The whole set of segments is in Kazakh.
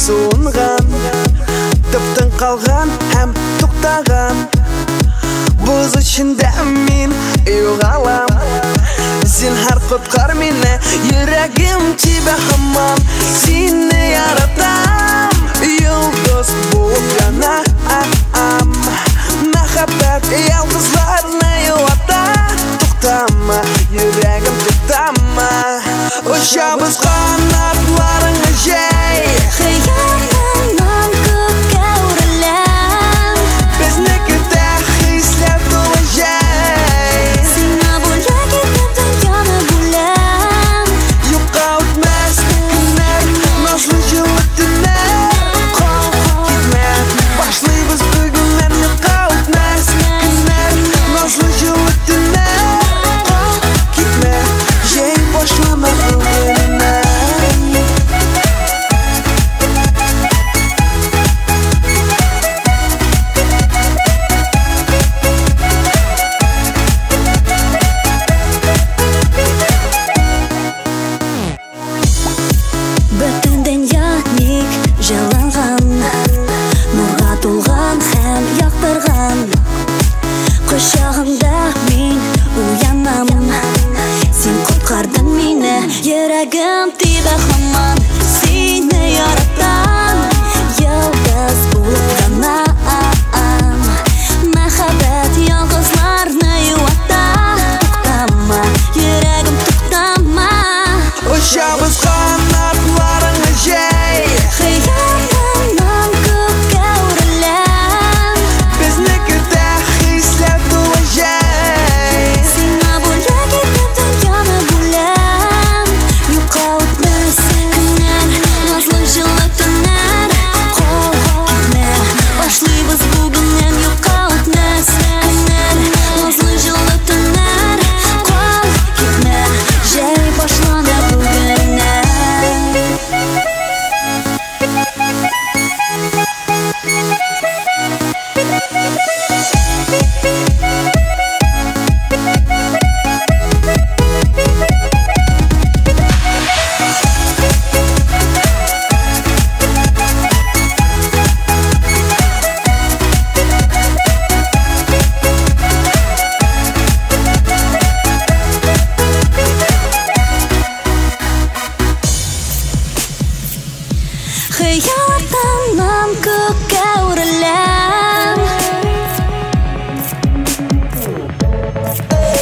суынған, таптың қалған һәм тоқтаған. Бұз ішінде мен ұйығалам, зинһар құтқар мені, жүрегім тебе хамам. Сені яратам, йылдыз болып жанам. Махаббат ялғызларына юата, тоқтама, жүрегім тоқтама. Ұшамыз қанаттарыңа жай, хиялымнан көкке өрілем. Біздікіде хислер толы жай. Сені бөлек етіп дүнияны бөлем. Жоғалтмас күннер, назлы жылы түнер. Қалып кетме, башлайбыз бүгіннен. Жоғалтмас күннер, назлы жылы түнер. Қалып кетме, жай башлама бүгіннен. Бүтін дүния ник жаланған, нұрға толған һәм яқтырған. Құшағыңда мен уянам, сен құтқардың мені, жүрегім тебе хамам. Сені яратам, йылдыз болып жанам. Махаббат ялғызларны юата, тоқтама, жүрегім тоқтама. Ұшамыз қанаттарыңа жай, хиялымнан көкке өрілем. біздікіде хислер толы жай. Сені бөлек етіп дүнияны бөлем. Жоғалтмас күннер, назлы жылы түнер. Қалып кетме, башлайбыз бүгіннен. Жоғалтмас күннер, назлы жылы түнер. Қалып кетме, жай башлана бүгіннен. Хиялымнан көкке өрілем.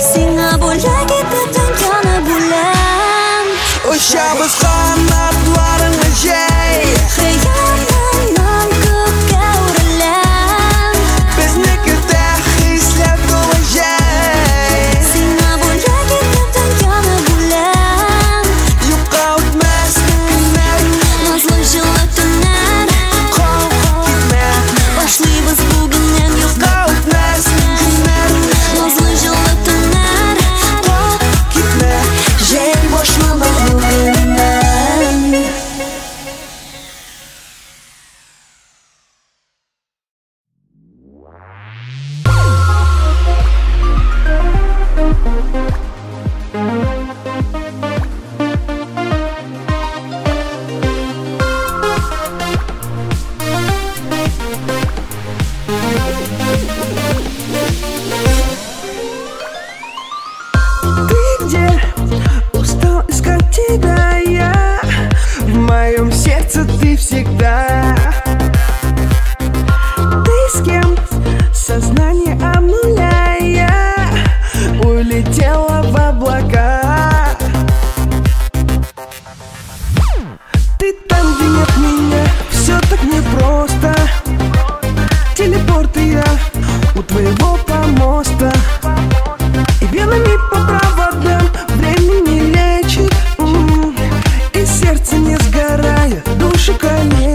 Сені бөлек етіп дүнияны бөлем. Ұшамыз қанаттарыңа жай, Хиялымнан көкке өрілем. біздікіде хислер толы жай. Сені бөлек етіп дүнияны бөлем. Жоғалтмас күннер, Назлы жылы түнер. қалып кетме, Башлайбыз бүгіннен. жоғалтмас күннер. Назлы жылы түнер. Қалып кетме, жай башлама бүгіннен. Ты где? Устал искать тебя я. В моем сердце ты всегда. Ты с кем? Сознание обнуляя, улетела в облака. Ты там, где нет меня, все так непросто. Телепорт и я у твоего помоста. И белыми по проводам время не лечит, и сердце не сгорая, душу калечит.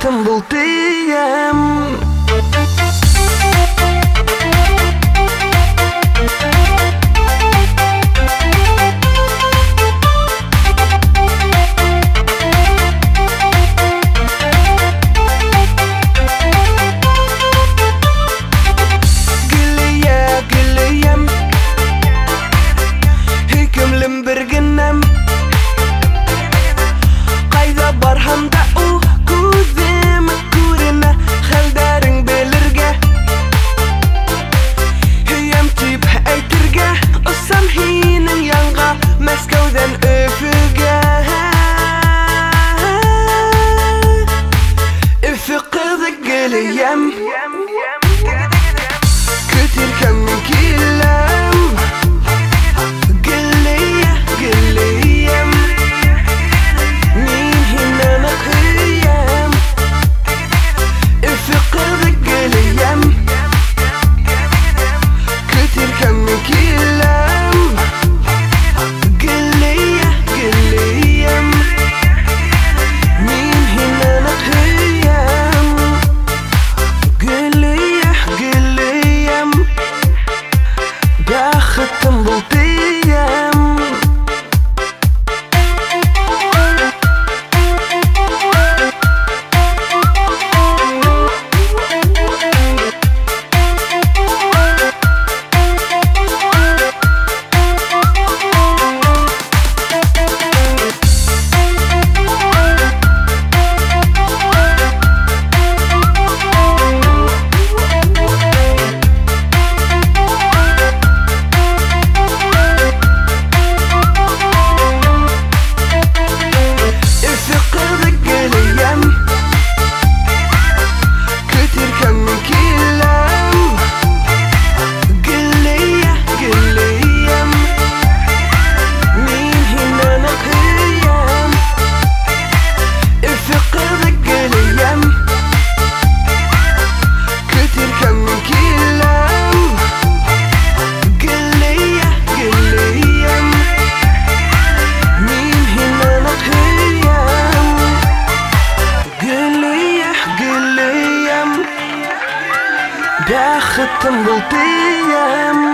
бақытым бұл тием. бақытым бұл тием.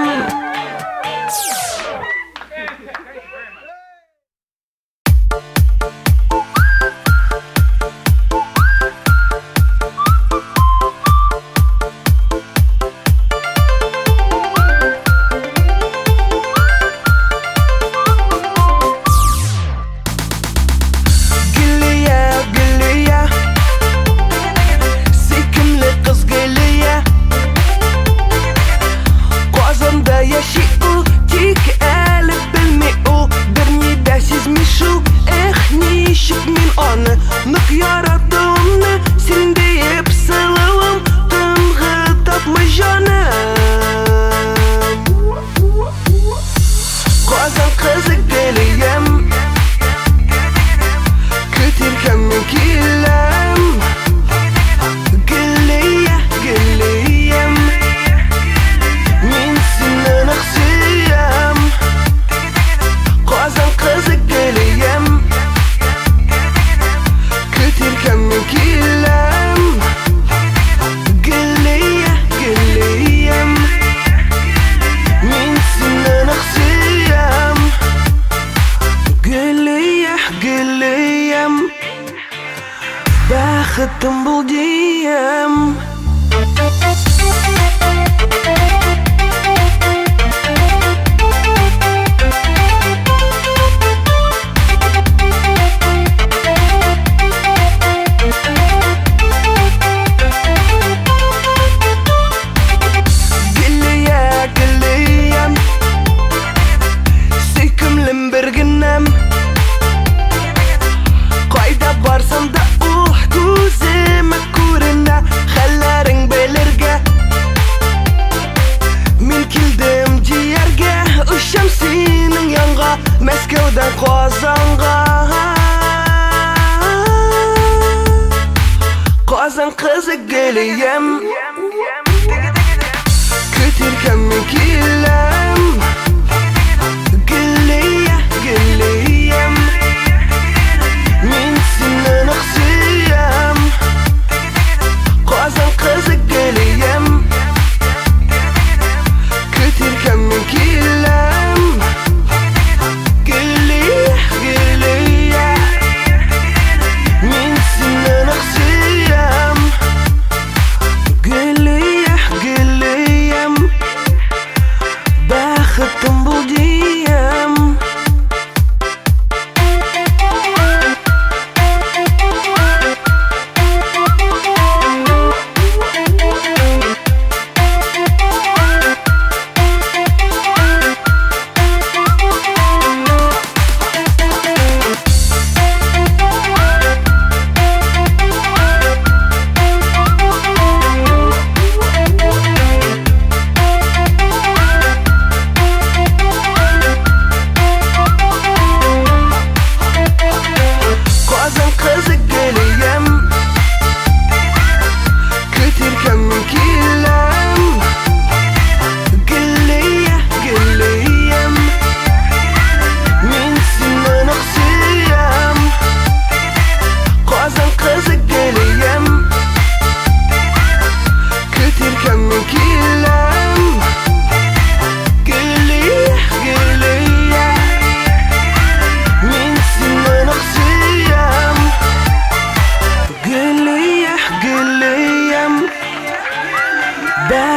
Бақытым бұл дием. Мәскеуден Қазанға, Қазан қызы келем, көтеркенмен келем, келем, мен сені нақ сүйем.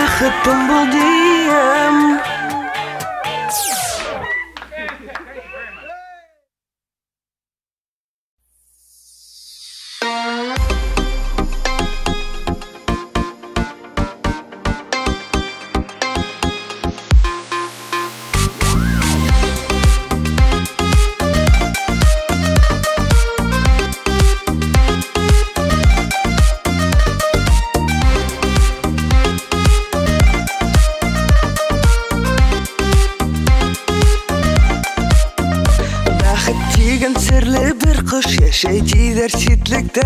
бақытым бұл дейім. Сірлі бір құш яшайтидер шетлікті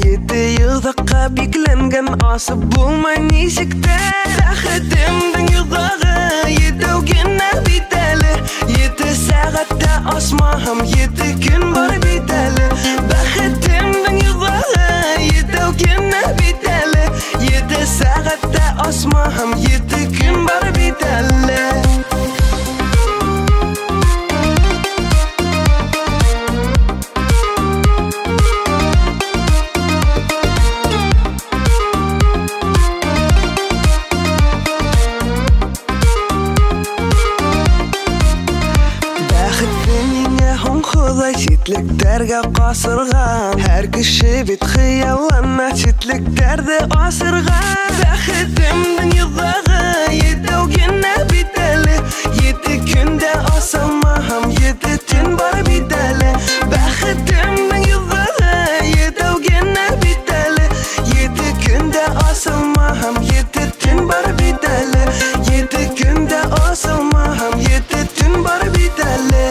Еті юдаққа бекленген асып болмай несікті Бақытымдың юдағы етеугені бетәлі Еті сағатта асмағым еті күн бар бетәлі Бақытымдың юдағы етеугені бетәлі Еті сағатта асмағым еті күн бар бетәлі Шетліктерге қасырған Әр кіші бет қиялана шетліктерді асырған Бақытымдың юлағы етеугені бетәлі Еті күнде асылмағым еті түн бар бетәлі Бақытымдың юлағы етеугені бетәлі Еті күнде асылмағым еті түн бар бетәлі Еті күнде асылмағым еті түн бар бетәлі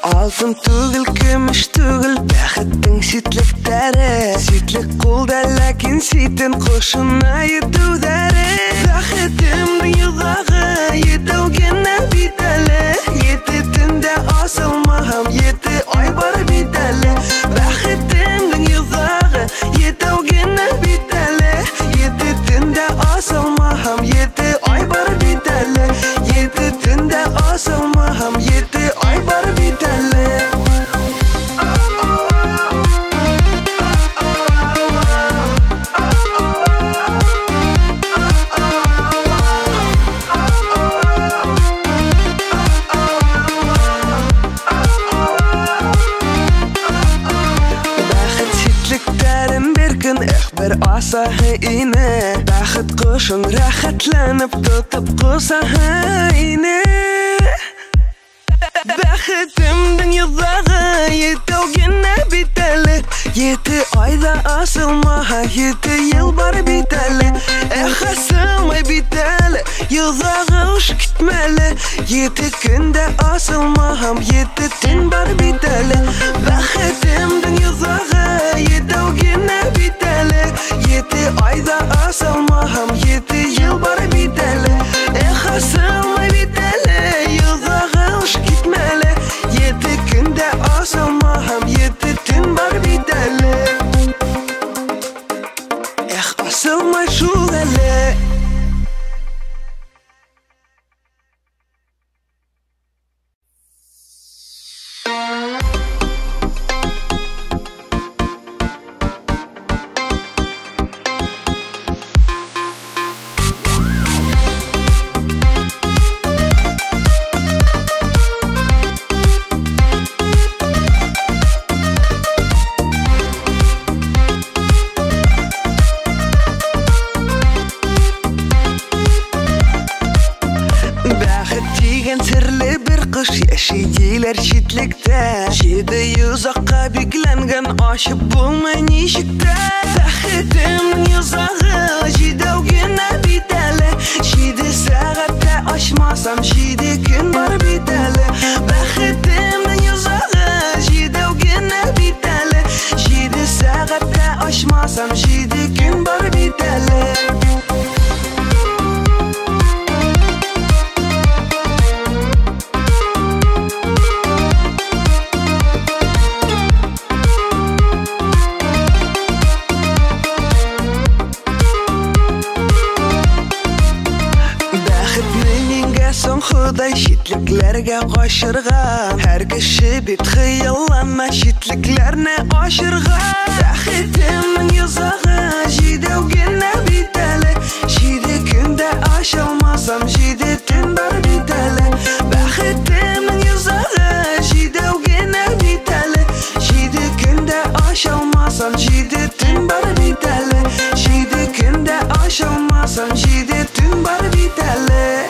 Алтын түгіл, күміш түгіл, бақыттың шетліктері Шетлік қолда, ләкин шетін қошына етудәрі Бақытымдың юлағы етеугені бетәлі Еті түнде асылмағым, еті ай бар бетәлі Бақытымдың юлағы етеугені бетәлі Еті түнде асылмағым, еті ай бар бетәлі Еті түнде асылмағым, еті ай бар бетәлі бір асағы ине Бақыт құшын рахатланып тұтып құсағы ине Бақытымдың юлағы етеугені бетәлі Еті айда асылмаға еті ел бар бетәлі Асылмай бетәлі юлағы ұш кетмәлі Еті күнде асылмағым еті түн бар бетәлі Бақытымдың юлағы етеугені бетәлі Еті айда асылмағым еті ел бар бетәлі Асылмай бетәлі юлағы ұш кетмәлі Еті күнде асылмағым еті түн бар бетәлі Асылмай шул әлі Сірлі бір құш яшейдейлер шетлікті Жеді юзаққа бекленген ашып болмай нешікті Бақытымның юзағы жедеугені бетәлі Жеді сағатта ашмасам жеді күн бар бетәлі Бақытымның юзағы жедеугені бетәлі Жеді сағатта ашмасам жеді күн бар бетәлі Suday şitliklerge koşurgan Her kişi bir xıyallama şitliklerine aşırgan Baxetimin yuzağı Jidevgine biteli Jide künde aşılmasam Jide tün bar biteli Baxetimin yuzağı Jidevgine biteli Jide künde aşılmasam Jide tün bar biteli Jide künde aşılmasam Jide tün bar biteli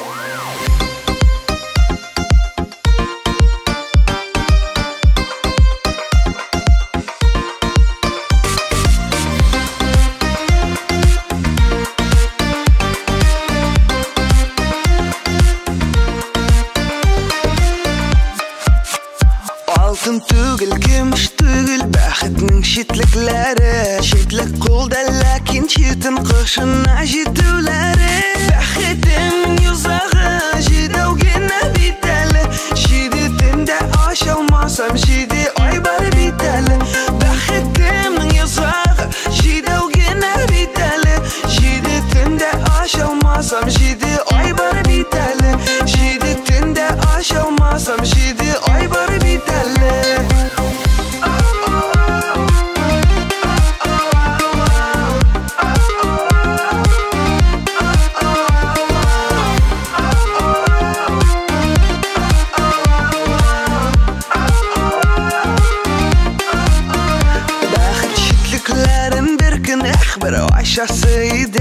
Altın tügül, gümüş tügül, baxetning şitlikleri Şitlik kulda lakin şitin kışına jitüleri Baxetimin yuzağı, jidevgine biteli Jidetinde aşılmasam, jide aybar biteli Baxetimin yuzağı, jidevgine biteli Jidetinde aşılmasam, jide aybar biteli Jidetinde aşılmasam, jide aybar biteli Aşasıydı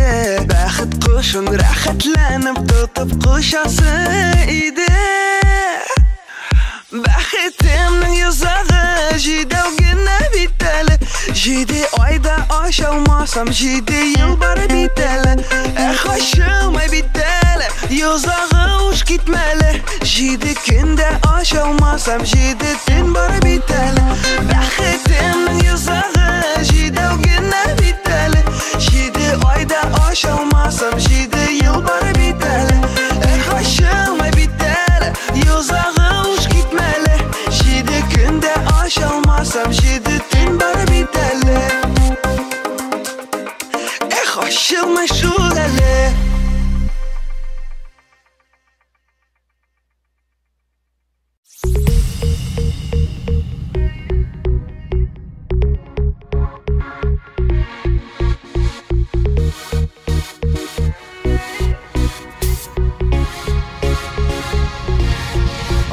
Baxet kuşun rahatlanıp tutup kuşasıydı Baxetimin yuzağı Jidevgine biteli Jide ayda aşılmasam Jide yılbar biteli Hoşuma biteli Yuzağı uç gitmeli Jide künde aşılmasam Jide tün bar biteli Baxetimin yuzağı Jidevgine biteli Jide ayda aşılmasam Jide yılbar biteli Hoşuma biteli Yuzağı uç gitmeli Jide künde aşılmasam Jide tün bar biteli Hoşuma şuleli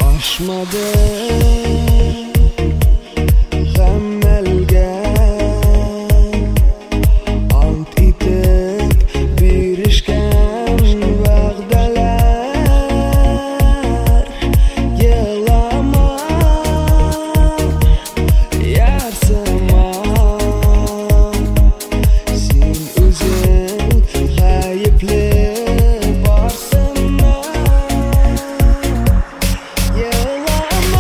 Aşmadı Gammelge Ant itip birişken vağdalar Yılama Yarsıma Sen özün Gayipli Barsınma Yılama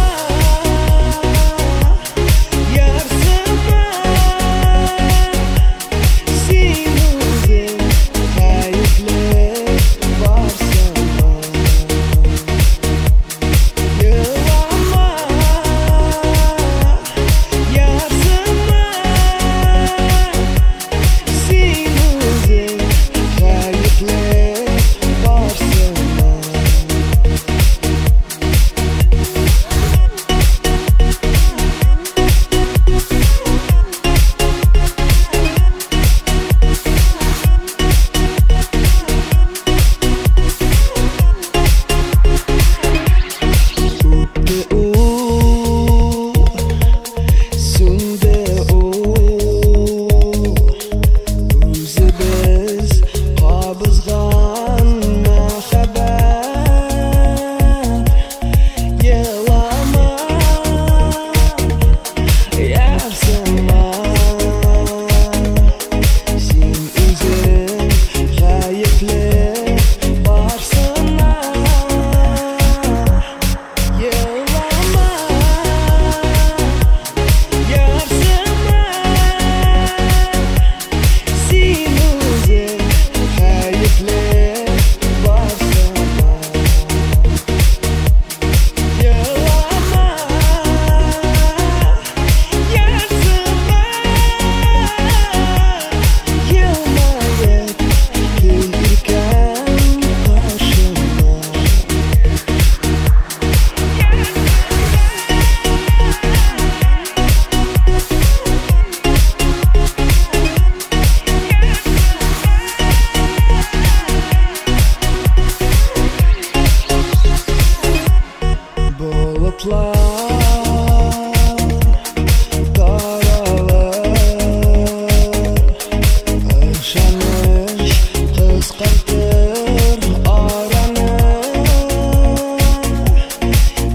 Boşanış kısqartır aranı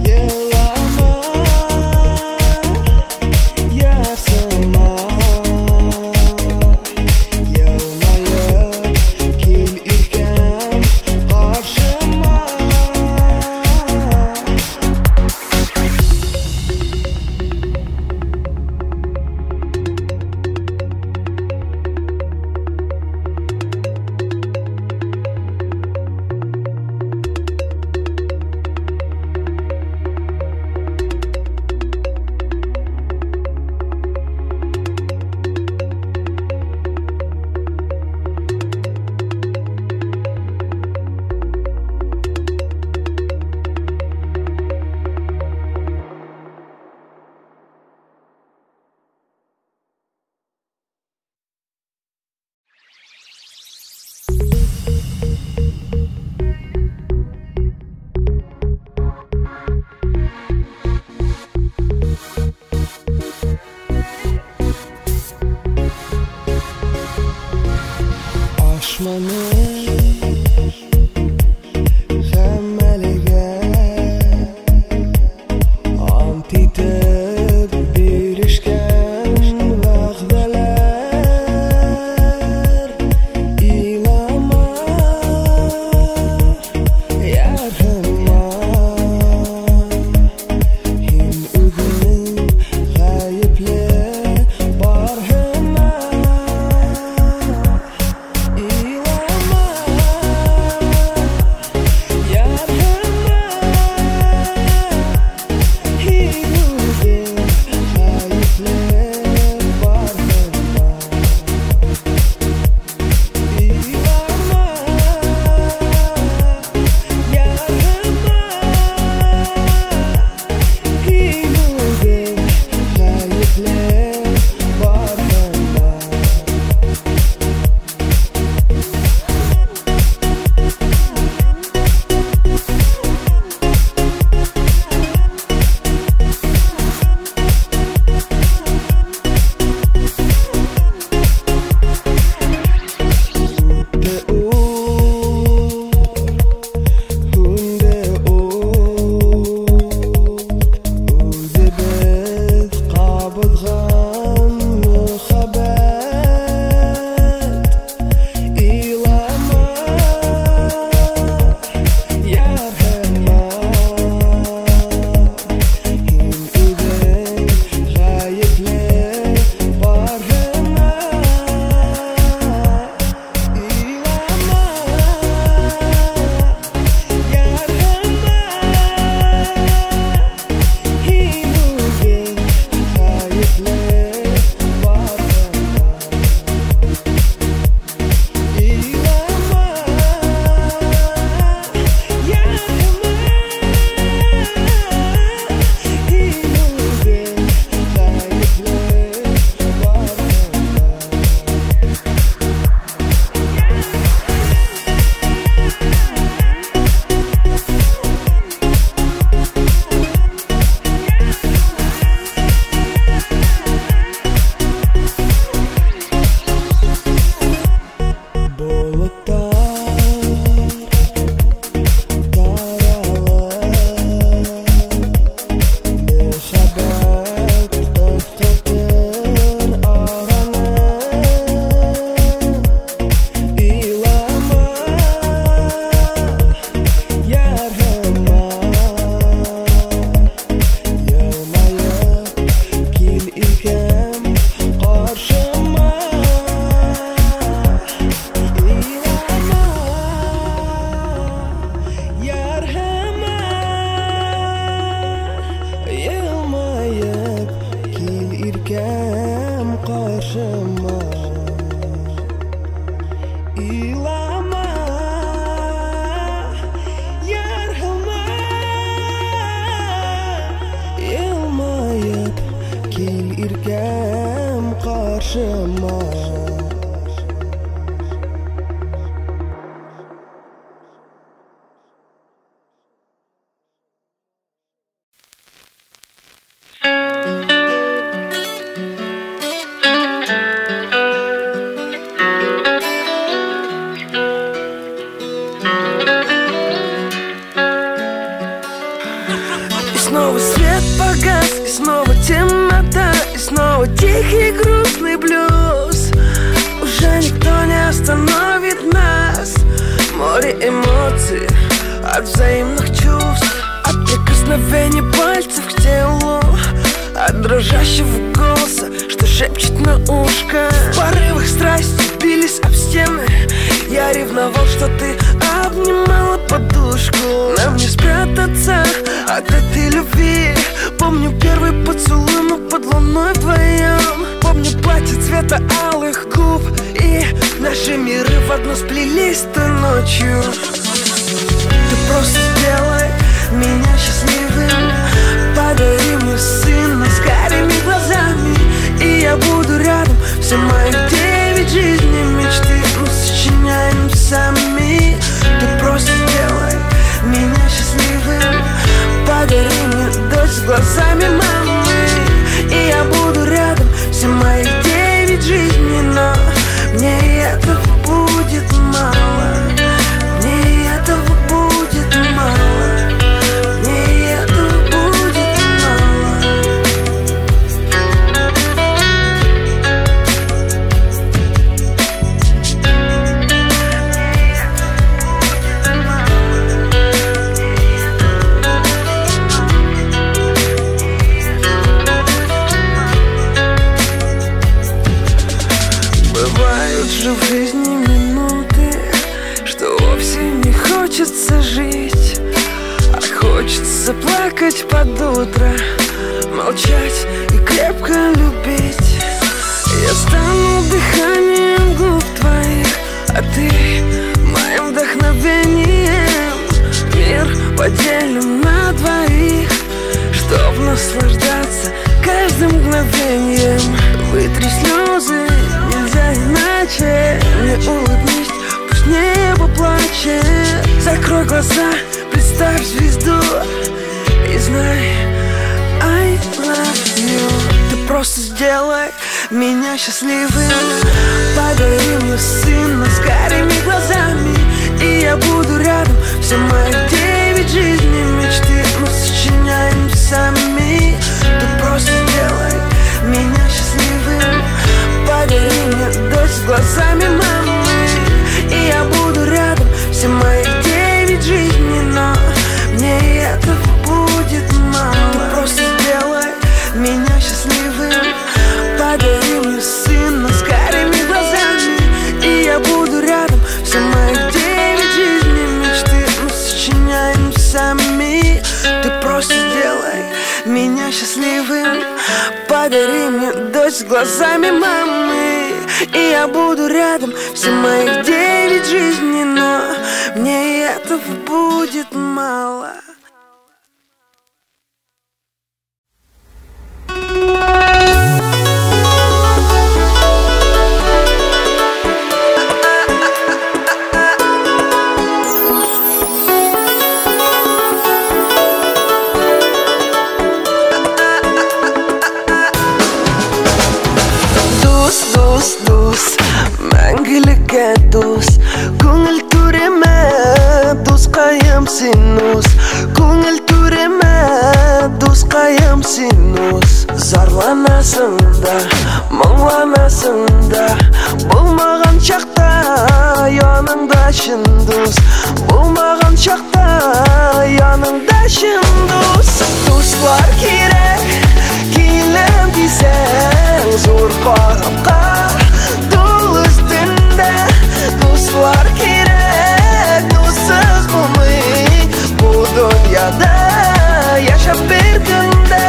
Yılama yarsıma Yılmayıp kil irken karşıma Aşmanı Xəmməliyə Antitib birişkən vəğdələr İlama Yarhıma Hin ügün Xəyibli barhıma тихий грустный блюз. Уже никто не остановит нас. Море эмоций от взаимных чувств, от прикосновений пальцев к телу, от дрожащего голоса, что шепчет на ушко. В порывах страсти бились об стены. Я ревновал, что ты обнимала подушку. Нам не спрятаться от этой любви. Помню первый поцелуй, мы под луной вдвоем. Помню платье цвета алых губ, и наши миры в одно сплелись той ночью. Ты просто сделай меня счастливым. Подари мне сына с карими глазами, и я буду рядом все мои 9 жизней мечты. Мы сочиняем сами. Ты просто сделай меня счастливым. Подари мне дочь с глазами мамы, и я буду рядом все мои 9 жизней. Но мне этого будет мало. Мне этого будет мало. Мне этого будет мало. Бывают же в жизни минуты, что вовсе не хочется жить, а хочется плакать под утро, молчать и крепко любить. Я стану дыханием губ твоих, а ты моим вдохновением. Мир поделим на двоих, чтоб наслаждаться каждым мгновением. Вытри слезы, нельзя иначе. Мне улыбнись, пусть небо плачет. Закрой глаза, представь звезду и знай I love you. Ты просто сделай меня счастливым. Подари мне сына с карими глазами, и я буду рядом все мои 9 жизней мечты. Мы сочиняем сами. Ты просто сделай меня счастливым. Подари мне дочь с глазами мамы, и я буду рядом все мои 9 жизней. Но мне этого будет мало. Ты просто сделай меня счастливым. Подари мне сына с карими глазами, и я буду рядом все мои 9 жизней мечты. Мы сочиняем сами. Ты просто сделай меня счастливым. Подари мне дочь с глазами мамы, и я буду рядом все мои 9 жизней. Но мне этого будет мало. Дус, мәңгелеккә дус. Күңел түреме, дускаем синус. Күңел түреме, дускаем синус. Зарланасың да, моңланасың да. Булмаган чакта яныңда чын дус. Булмаган чакта яныңда чын дус. Дуслар кирәк, килем дисәң зур карапка. Дул өстендә дуслар кирәк, дуссыз булмый бу дөньяда. Яшәп бер көндә,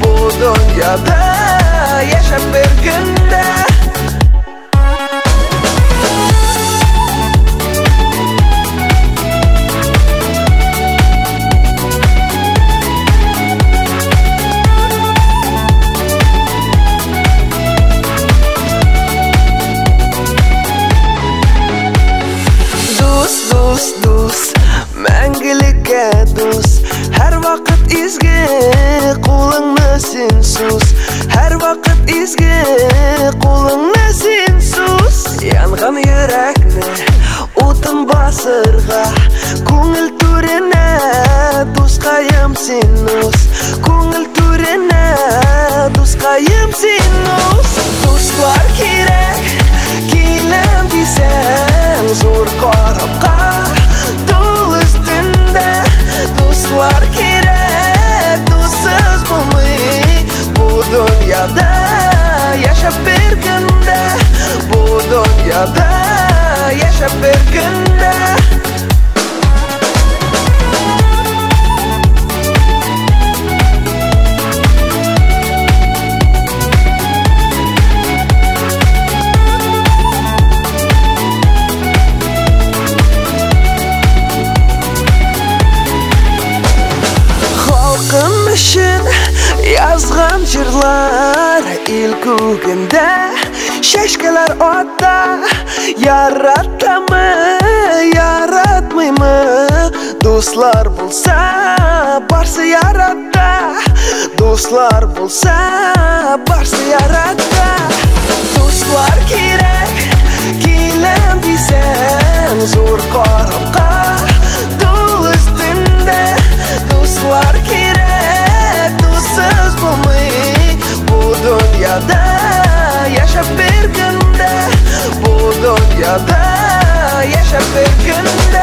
бу дөньяда. Яшәп бер көндә. Дус, мәңгелеккә дус. Һәр вакыт изге кулыңны син сус. Һәр вакыт изге кулыңны син сус. Янган йөрәкне Утын басырға көңіл түріне досқайым сен ос көңіл түріне досқайым сен ос достар керек келем десең зор қорапқа дол үстінде достар керек доссыз болмай бұл дүнияда yaşap bir günde bu dünyada yaşap bir günde Halkım için yazgan jırlar il kugunda şeşkeler otta yaratma yaratmayma dostlar bulsa barsa yaratta dostlar bulsa barsa yaratta dostlar gerek kelem desen zor qarabqa dol üstünde dostlar gerek dostsuz bulmay bu dünyada yaşap bir günde bu dünyada yaşap bir günde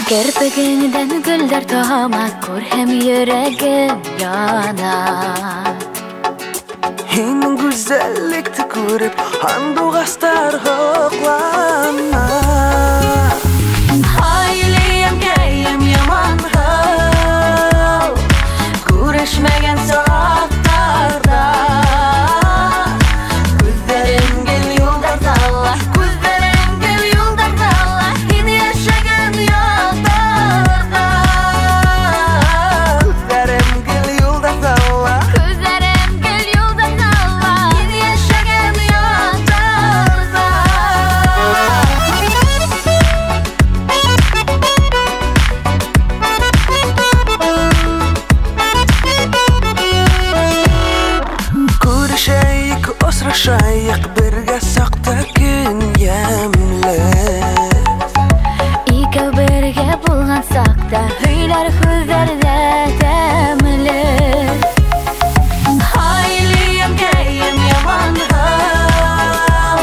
Kirpigingden güller doğmak görhem yüreğim yanar Senin güzellikti görüp handuğastar hoqlanma Hayliyem geyim yaman hal Görüşmegen sokaklarda Gözlerim gel yollarda Allah Gözlerim gel yollarda Allah Yine yaşagan yollarda Gözlerim gel yollarda Allah Gözlerim gel yollarda Allah Yine yaşagan yollarda Görüşeyik, osraşayik birge sakta gün yemli İki birge bulgansak da hıylar hüzerde temli Hayliyem geyim yaman hal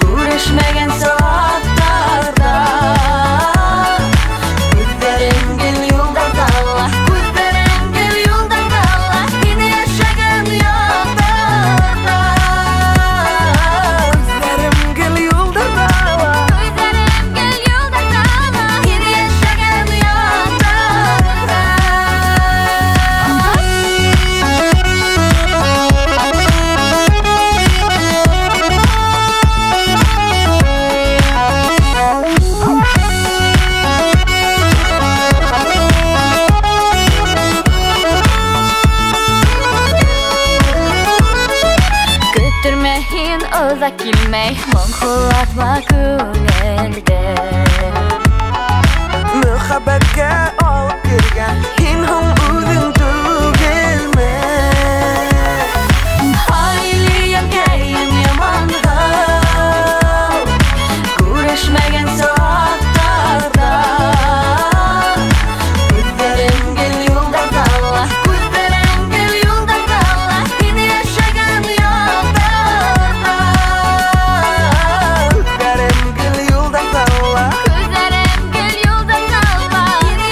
Görüşmegen sokaklarda Gözlerim gel yollarda Allah Gözlerim gel yollarda Allah Yine yaşagan yollarda Gözlerim gel yollarda Allah Gözlerim gel yollarda Allah Yine yaşagan yollarda Götürmeyin uzak kilmey Monxulatma köngelde Muhabbetke alıp girgen Hin hum udun tügelme Hayliyem geyim yaman hal Görüşmegen sokaklarda Gözlerim gel yollarda Allah Gözlerim gel yollarda Allah Yine yaşagan yollarda Gözlerim gel yollarda Allah Gözlerim gel yollarda Allah Yine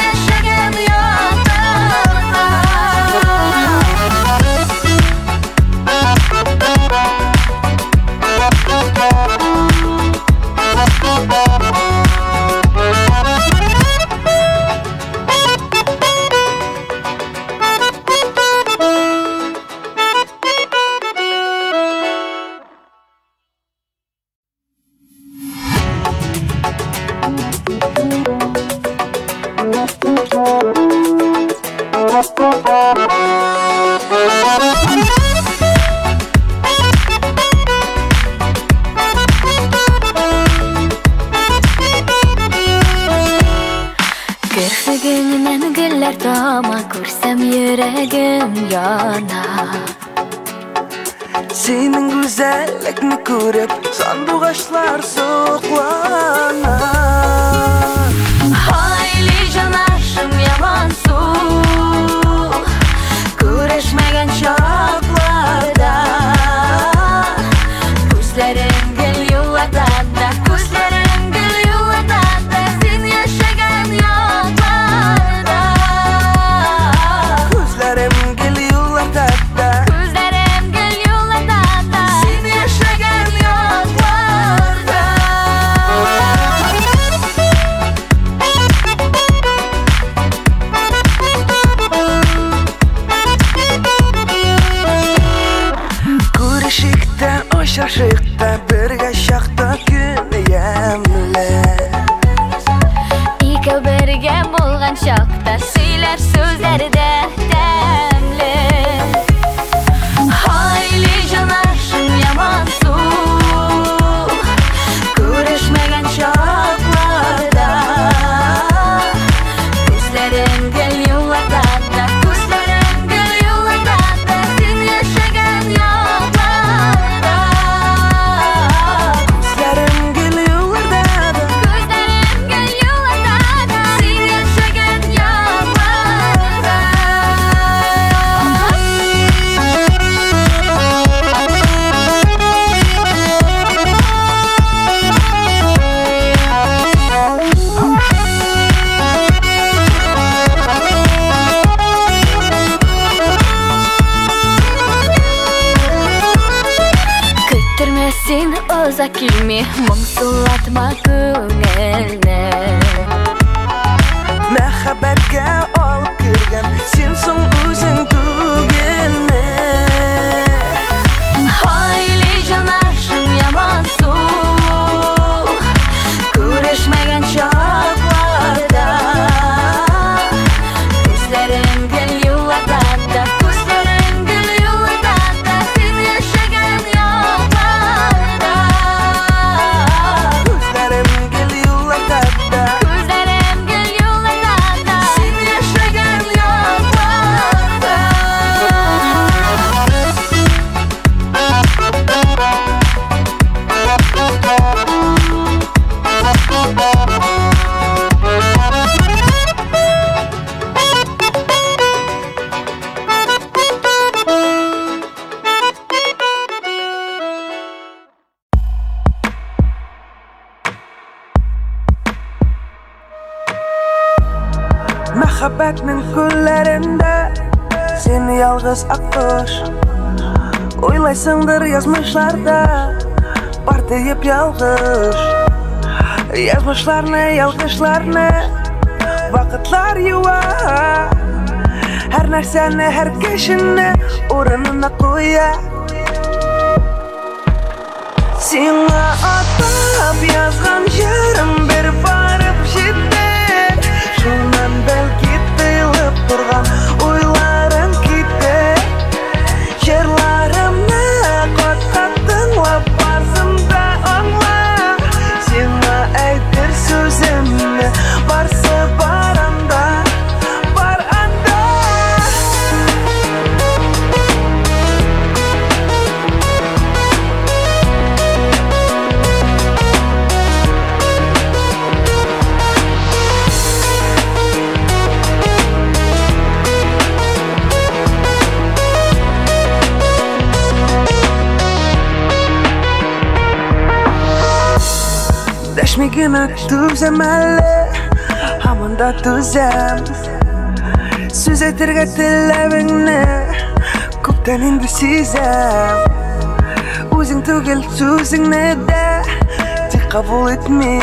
Kirpigingden güller tama ko'rsam yuragim yana. Senin güzellikni ko'rib sanduqashlar so'qlana. Hayli janaşım yaman su Görüşmegen çoklarda Kuzlerim gül yulladanda Kuzlerim gül yulladanda Sen yaşagan yoklarda Kuzlerim gül yulladanda Kuzlerim gül yulladanda Sen yaşagan yoklarda Көрішікті, ошашықта, бірге шақта күн емлі. İki birge bulgan şokta Söyler sözlerde demli Hayli janaşım yaman su Görüşmegen şoklarda Kuzlerim gel yollarda Kuzlerim gel yollarda Sen yaşagan yollarda Kuzlerim gül yulladanda Kuzlerim gel yollarda Sen yaşagan yollarda Küttürmesin uzak ilmi Muңсулатма көңілні Мәхәббәткә алып кергән сен соң үзең түгелме? Hayli janaşım yaman su Görüşmegen çoklarda Kuzlerim gel yollarda Kuzlerim gel yollarda Sen yaşagan yollarda Kuzlerim gül yulladanda Kuzlerim gel yollarda Sen yaşagan yollarda Мәхәббәтнең күлләрендә сен ялгыз аккош. Уйлайсыңдыр язмышларда бар диеп ялгыш. Язмышларны, ялгышларны вакытлар юа. Һәр нәрсәне, һәр кешене урынына куя. Сиңа атап язган җырым бер барып җитте. Шуннан бәлки тыелып торган уйларың китте. Җырларымны каттап тыңлап барсын да аңла. Сиңа әйтер сүземне барсы бар анда, бар анда. Дәшмигенә түзәм әле, һаман да түзәм. Сүз әйтергә теләвеңне күптән инде сизәм. Үзең түгел сүзеңне дә тик кабул итмим.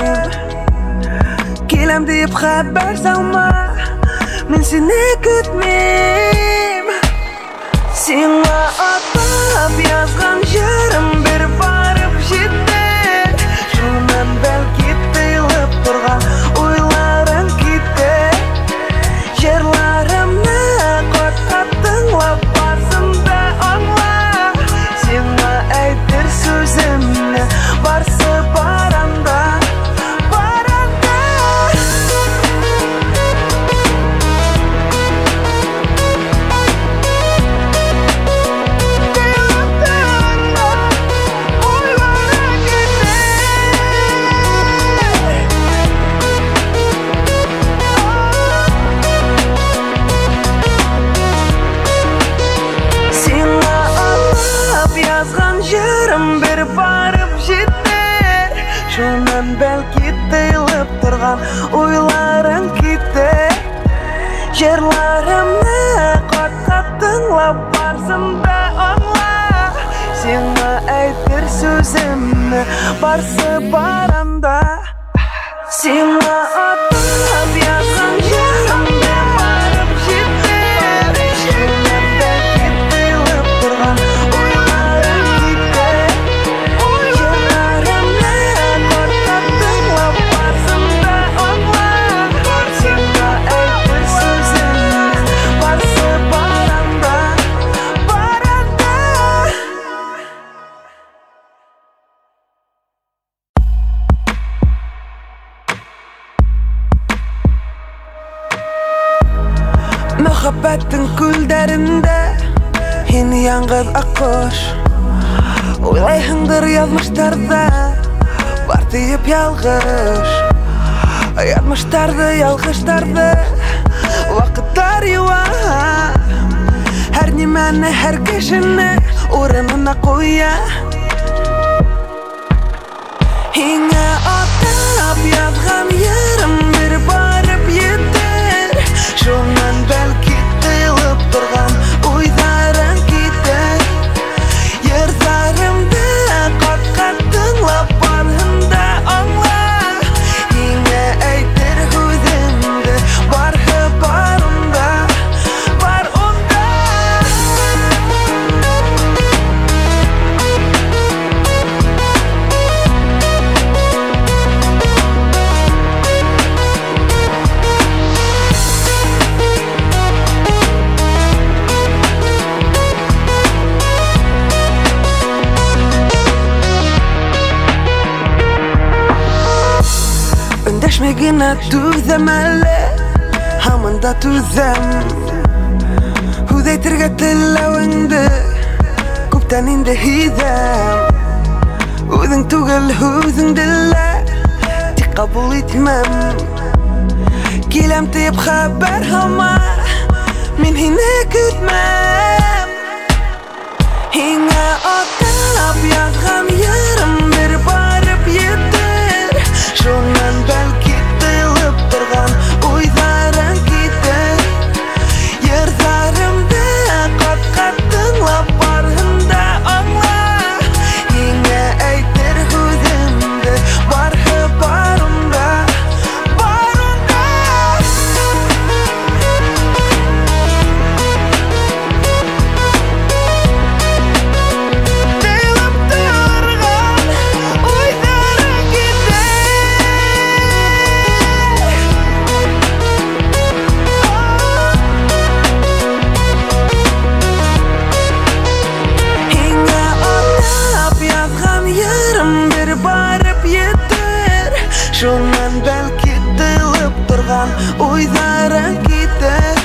Киләм диеп хәбәр салма, мин сине көтмим. Сиңа атап язган җырым бер барып җитте. Шуннан бәлки тыелып торган уйларың китте. Жырларымны кат-кат тыңлап барсын да аңла. Сиңа әйтер сүземне барсы баранда. Сиңа атып язган җырымны барып җитер. Шуннан китеп торган уйларым китер. Жырларымны кат-кат тыңлап барсын да аңла. Сиңа әйтер сүземне барсы баранда. Мөхәббәтең күлдәрендә һин яңгыр аккош. Уйлайһыңдыр язмыштарда бар диеп ялгыш. Язмыштарды, ялгыштарды вакытлар юа. Һәр нимәне, һәр кешене урынына куя. Һиңа атап язган йөрем бер барып җитер. Шуннан бәлки тыелып торган уйларың китер. Йырзарымды кат-кат тыңлап барһын да аңла. Һиңа әйтер һүземде барһы барында. Бар онда. Өндәшмәй генә түзәм әле, һаман да түзәм. Һүз әйтергә теләвеңде күптән инде һизәм. Үзең түгел, үзеңде лә тик кабул итмәм. Киләм тиеп хәбәр һаман, мин һине көтмәм. Һиңа атап язган йөрем бер барып җитер. Шуннан бәлки тыелып торган уйларың китер. Йырзарымды кат-кат тыңлап барһын да аңла. Һиңа әйтер һүземде барһы барында. Барында. Тыелып торган уйларың китер. Һиңа атап язган йөрем бер барып җитер. Шуннан бәлки тыелып торган уйларың китер.